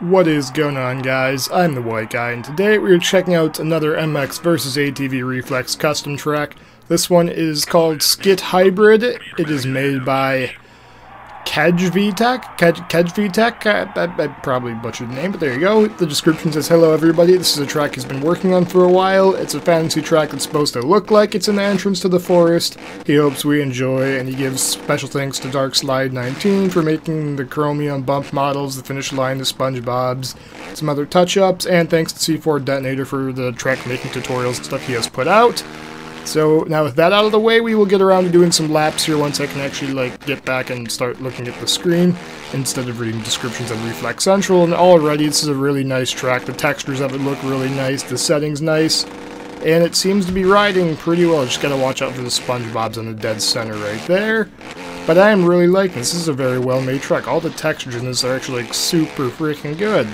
What is going on, guys? I'm the White Guy, and today we're checking out another MX vs ATV Reflex custom track. This one is called Skit Hybrid. It is made by ATV I probably butchered the name, but there you go. The description says, "Hello everybody, this is a track he's been working on for a while. It's a fantasy track that's supposed to look like it's an entrance to the forest. He hopes we enjoy, and he gives special thanks to DarkSlide19 for making the chromium bump models, the finish line, the SpongeBob's, some other touch-ups, and thanks to C4 Detonator for the track making tutorials and stuff he has put out." So now with that out of the way, we will get around to doing some laps here once I can actually get back and start looking at the screen instead of reading descriptions on Reflex Central. And already this is a really nice track. The textures of it look really nice, the setting's nice, and it seems to be riding pretty well. Just gotta watch out for the SpongeBob's on the dead center right there. But I am really liking this. This is a very well made track. All the textures in this are actually super freaking good.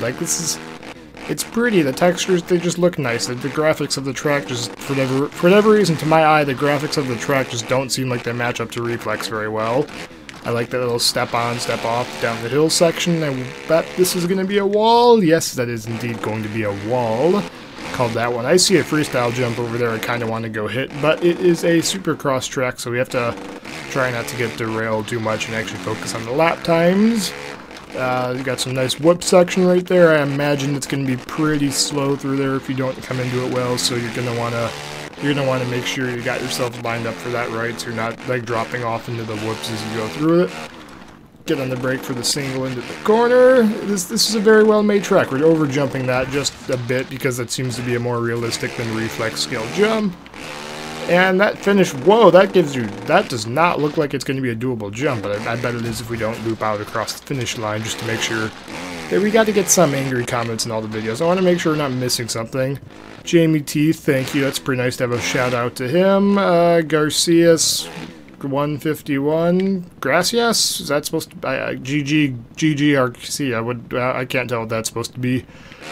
It's pretty, the textures, they just look nice. The graphics of the track just, for whatever reason, to my eye, the graphics of the track just don't seem like they match up to Reflex very well. I like that little step on, step off down the hill section. I bet this is going to be a wall. Yes, that is indeed going to be a wall. Called that one. I see a freestyle jump over there I kind of want to go hit, but it is a supercross track, so we have to try not to get derailed too much and actually focus on the lap times. You got some nice whoop section right there. I imagine it's going to be pretty slow through there if you don't come into it well, so you're gonna want to make sure you got yourself lined up for that right, so you're not dropping off into the whoops as you go through it. Get on the brake for the single into the corner. This is a very well made track. We're over jumping that just a bit because that seems to be a more realistic than Reflex scale jump. And that finish, whoa, that does not look like it's going to be a doable jump, but I bet it is if we don't loop out across the finish line, just to make sure that we got to get some angry comments in all the videos. I want to make sure we're not missing something. Jamie T, thank you, that's pretty nice to have a shout out to him. Garcias 151, Gracias, is that supposed to be, GGRC, I can't tell what that's supposed to be.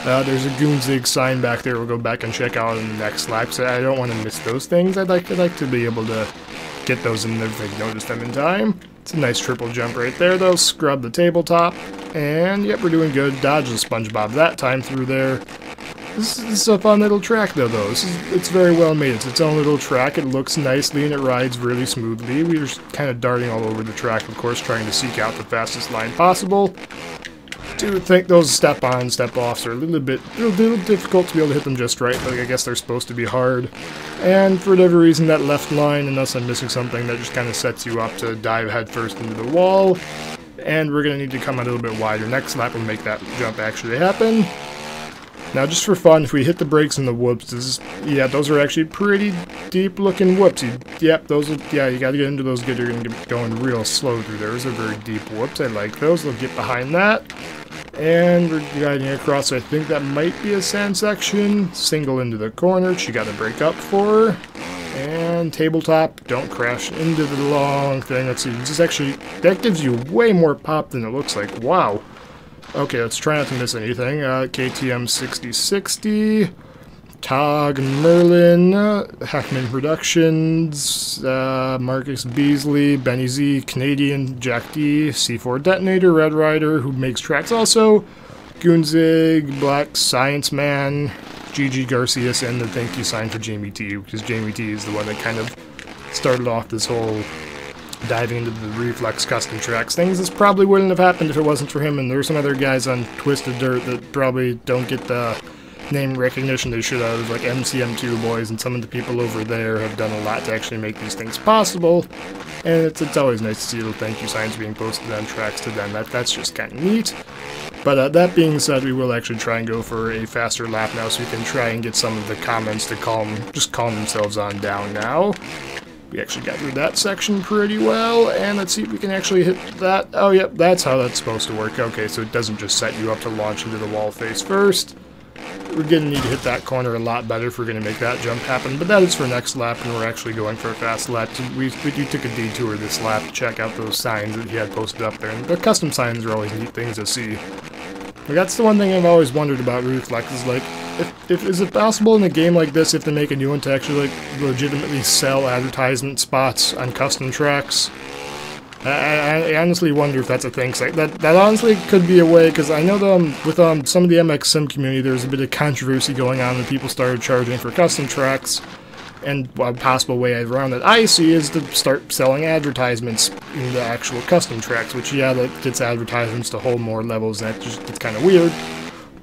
There's a Goonzig sign back there we'll go back and check out in the next lap, so I don't want to miss those things. I'd like to be able to get those in if I notice them in time. It's a nice triple jump right there though, scrub the tabletop, and yep, we're doing good. Dodge the SpongeBob that time through there. This is a fun little track though. It's very well made. It's its own little track. It looks nicely and it rides really smoothly. We're just kind of darting all over the track, of course, trying to seek out the fastest line possible. I do think those step on, step offs are a little difficult to be able to hit them just right, but I guess they're supposed to be hard. And for whatever reason, that left line, unless I'm missing something, that just kind of sets you up to dive headfirst into the wall. And we're going to need to come a little bit wider. Next lap will make that jump actually happen. Now, just for fun, if we hit the brakes and the whoops, those are actually pretty deep-looking whoops. You gotta get into those good. You're gonna get going real slow through there. Those are very deep whoops. I like those. They'll get behind that. And we're guiding across, so I think that might be a sand section. Single into the corner. She got to break up for her. And tabletop. Don't crash into the long thing. Let's see. That gives you way more pop than it looks like. Wow. Okay, let's try not to miss anything. KTM 6060, Tog Merlin, Hackman Productions, Marcus Beasley, Benny Z, Canadian, Jack D, C4 Detonator, Red Rider, who makes tracks also, Goonzig, Black Science Man, GG Garcias, and the thank you sign for Jamie T, because Jamie T is the one that kind of started off this whole diving into the Reflex custom tracks things. This probably wouldn't have happened if it wasn't for him, and there's some other guys on Twisted Dirt that probably don't get the name recognition they should have, like MCM2 boys, and some of the people over there have done a lot to actually make these things possible, and it's always nice to see little thank you signs being posted on tracks to them. That's just kind of neat. But that being said, we will actually try and go for a faster lap now, so we can try and get some of the comments to calm themselves on down now. We actually got through that section pretty well, and let's see if we can actually hit that. Oh, yep, that's how that's supposed to work. Okay, so it doesn't just set you up to launch into the wall face first. We're going to need to hit that corner a lot better if we're going to make that jump happen, but that is for next lap, and we're actually going for a fast lap. We took a detour this lap to check out those signs that he had posted up there, and the custom signs are always neat things to see. But that's the one thing I've always wondered about Reflex, is like, is it possible in a game like this, if they make a new one, to actually legitimately sell advertisement spots on custom tracks? I honestly wonder if that's a thing. That honestly could be a way, because I know with some of the MX Sim community, there's a bit of controversy going on, and people started charging for custom tracks. And a possible way around that I see is to start selling advertisements in the actual custom tracks, which, yeah, that gets advertisements to hold more levels, and that just gets kind of weird.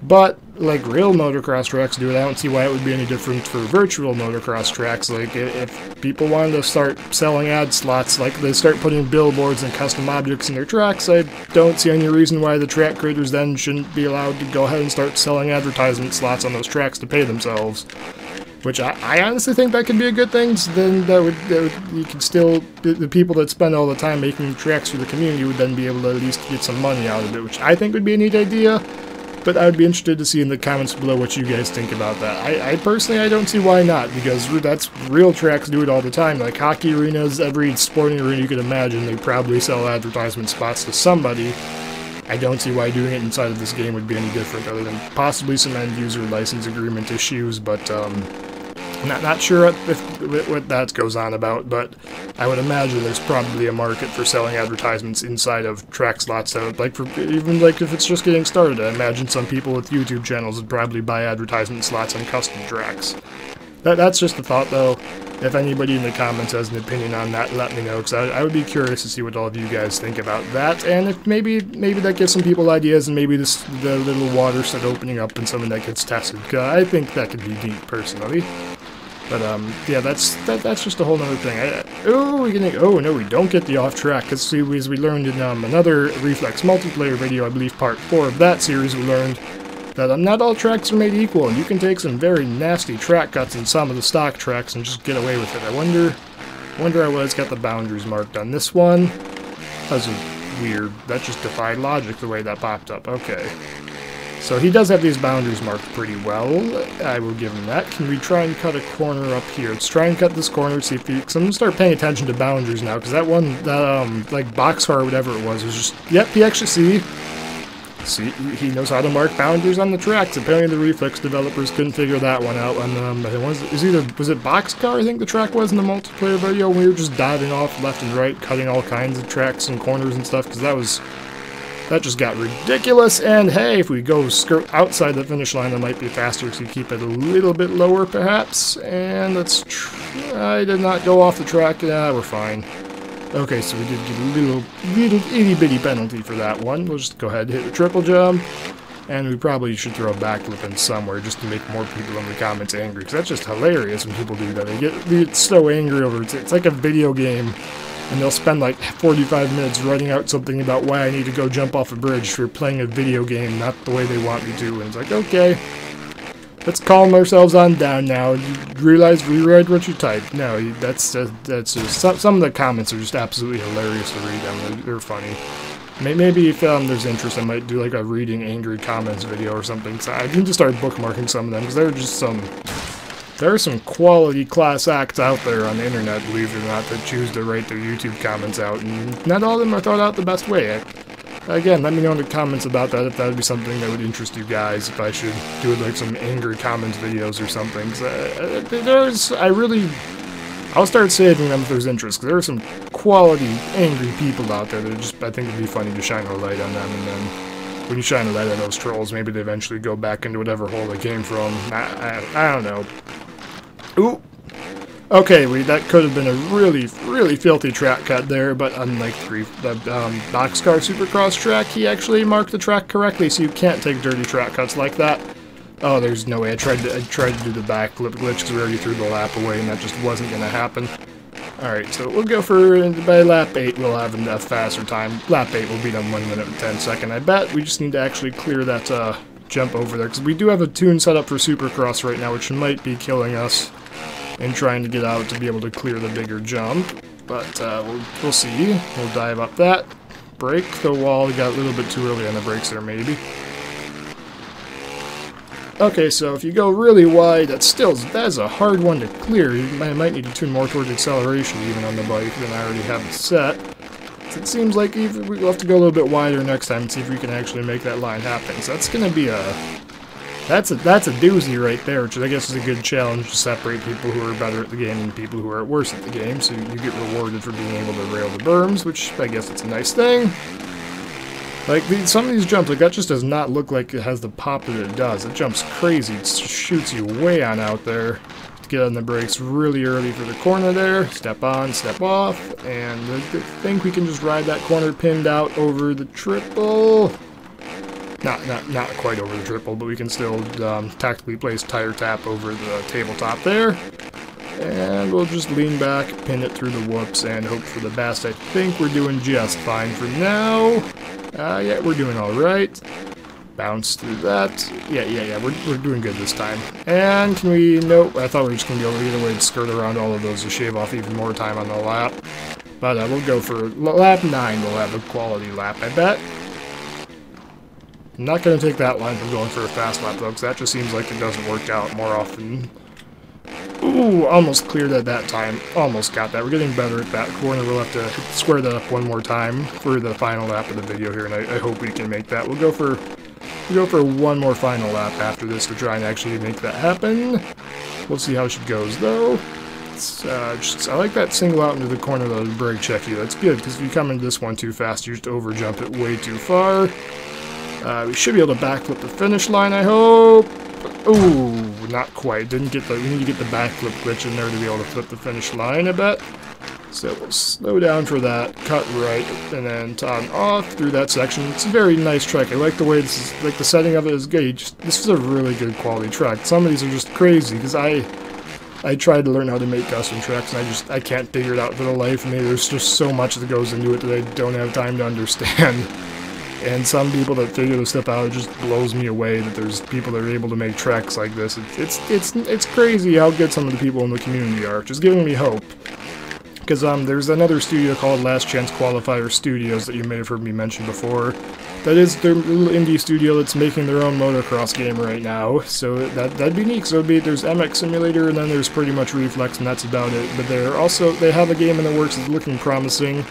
But, like, real motocross tracks do it, I don't see why it would be any different for virtual motocross tracks. Like, if people wanted to start selling ad slots, like they start putting billboards and custom objects in their tracks, I don't see any reason why the track creators then shouldn't be allowed to go ahead and start selling advertisement slots on those tracks to pay themselves. Which I honestly think that could be a good thing. So then you could still, the people that spend all the time making tracks for the community would then be able to at least get some money out of it, which I think would be a neat idea. But I would be interested to see in the comments below what you guys think about that. I personally, I don't see why not, because that's real tracks do it all the time. Like hockey arenas, every sporting arena you could imagine, they probably sell advertisement spots to somebody. I don't see why doing it inside of this game would be any different, other than possibly some end-user license agreement issues, but not sure what that goes on about, but I would imagine there's probably a market for selling advertisements inside of track slots. So, even if it's just getting started, I imagine some people with YouTube channels would probably buy advertisement slots on custom tracks. That's just a thought, though. If anybody in the comments has an opinion on that, let me know, because I would be curious to see what all of you guys think about that, and if maybe that gives some people ideas, and maybe the little water start opening up and something that gets tested. I think that could be neat, personally. But, yeah, that's just a whole other thing. Oh, no, we don't get the off-track, because as we learned in another Reflex multiplayer video, I believe part 4 of that series, we learned that not all tracks are made equal, and you can take some very nasty track cuts in some of the stock tracks and just get away with it. I wonder how it's got the boundaries marked on this one. That was weird. That just defied logic the way that popped up. Okay. So he does have these boundaries marked pretty well. I will give him that. Can we try and cut a corner up here? Let's try and cut this corner, see if because I'm going to start paying attention to boundaries now, because that one, like boxcar or whatever it was just, yep, he actually, see, he knows how to mark boundaries on the tracks. Apparently the Reflex developers couldn't figure that one out. And was it Boxcar, I think the track was in the multiplayer video? We were just diving off left and right, cutting all kinds of tracks and corners and stuff, because that just got ridiculous. And hey, if we go skirt outside the finish line, that might be faster, so you keep it a little bit lower perhaps. And let's try to not go off the track. Yeah, we're fine. Okay, so we did get a little itty-bitty penalty for that one. We'll just go ahead and hit the triple jump. And we probably should throw a backflip in somewhere just to make more people in the comments angry, because that's just hilarious when people do that. They get so angry over it. It's like a video game, and they'll spend like 45 minutes writing out something about why I need to go jump off a bridge for playing a video game, not the way they want me to. And it's like, okay, let's calm ourselves on down now. You rewrite what you type. No, that's just some of the comments are just absolutely hilarious to read them. They're funny. Maybe if there's interest, I might do like a reading angry comments video or something. So I need to start bookmarking some of them, because there are some quality class acts out there on the internet, believe it or not, that choose to write their YouTube comments out, and not all of them are thought out the best way. Again, let me know in the comments about that, if that would be something that would interest you guys, if I should do like some angry comments videos or something. I'll start saving them if there's interest, because there are some quality angry people out there that I think it'd be funny to shine a light on them, and then when you shine a light on those trolls, maybe they eventually go back into whatever hole they came from. I don't know. Ooh! Okay, that could have been a really, really filthy track cut there, but unlike the Boxcar Supercross track, he actually marked the track correctly, so you can't take dirty track cuts like that. Oh, there's no way. I tried to do the backflip glitch because we already threw the lap away, and that just wasn't going to happen. Alright, so we'll go by lap 8, we'll have a faster time. Lap 8 will be done 1 minute and 10 seconds, I bet. We just need to actually clear that jump over there, because we do have a tune set up for Supercross right now, which might be killing us in trying to get out to be able to clear the bigger jump. But we'll see. We'll dive up that. Brake the wall. We got a little bit too early on the brakes there, maybe. Okay, so if you go really wide, that's a hard one to clear. You might need to tune more towards acceleration even on the bike than I already have it set. So it seems like we'll have to go a little bit wider next time and see if we can actually make that line happen. So that's going to be That's a doozy right there, which I guess is a good challenge to separate people who are better at the game and people who are worse at the game, so you get rewarded for being able to rail the berms, which I guess it's a nice thing. Like, some of these jumps, like, that just does not look like it has the pop that it does. It jumps crazy. It shoots you way on out there. To get on the brakes really early for the corner there. Step on, step off. And I think we can just ride that corner pinned out over the triple. Not quite over the triple, but we can still tactically place tire tap over the tabletop there. And we'll just lean back, pin it through the whoops, and hope for the best. I think we're doing just fine for now. Yeah, we're doing alright. Bounce through that. Yeah, we're doing good this time. And can we... Nope, I thought we were just going to be able to get away and skirt around all of those to shave off even more time on the lap. But we'll go for lap 9. We'll have a quality lap, I bet. I'm not going to take that line from going for a fast lap, though, because that just seems like it doesn't work out more often. Ooh, almost cleared at that time. Almost got that. We're getting better at that corner. We'll have to square that up one more time for the final lap of the video here, and I hope we can make that. We'll go for one more final lap after this to try and actually make that happen. We'll see how she goes, though. I like that single out into the corner of the brake check you. That's good, because if you come into this one too fast, you just overjump it way too far. We should be able to backflip the finish line, I hope. Ooh, not quite. We need to get the backflip glitch in there to be able to flip the finish line, I bet. So we'll slow down for that, cut right, and then on off through that section. It's a very nice track. I like the way this is, like the setting of it is good. This is a really good quality track. Some of these are just crazy, because I tried to learn how to make custom tracks, and I can't figure it out for the life of me. There's just so much that goes into it that I don't have time to understand. And some people that figure this stuff out, it just blows me away that there's people that are able to make tracks like this. It's crazy how good some of the people in the community are. Just giving me hope. Because there's another studio called Last Chance Qualifier Studios that you may have heard me mention before. That is their little indie studio that's making their own motocross game right now. So that'd be neat. So there's MX Simulator, and then there's pretty much Reflex, and that's about it. But they have a game in the works that's looking promising.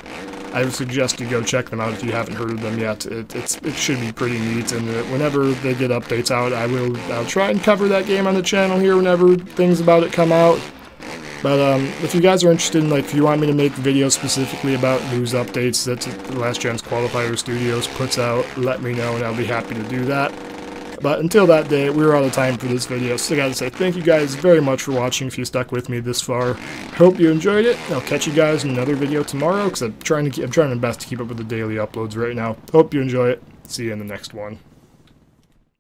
I would suggest you go check them out if you haven't heard of them yet. It should be pretty neat, and whenever they get updates out, I'll try and cover that game on the channel here whenever things about it come out. But if you guys are interested in, like, if you want me to make videos specifically about news updates that the Last Chance Qualifier Studios puts out, let me know, and I'll be happy to do that. But until that day, we're out of time for this video, so I gotta say thank you guys very much for watching if you stuck with me this far. Hope you enjoyed it. I'll catch you guys in another video tomorrow, because I'm trying my best to keep up with the daily uploads right now. Hope you enjoy it. See you in the next one.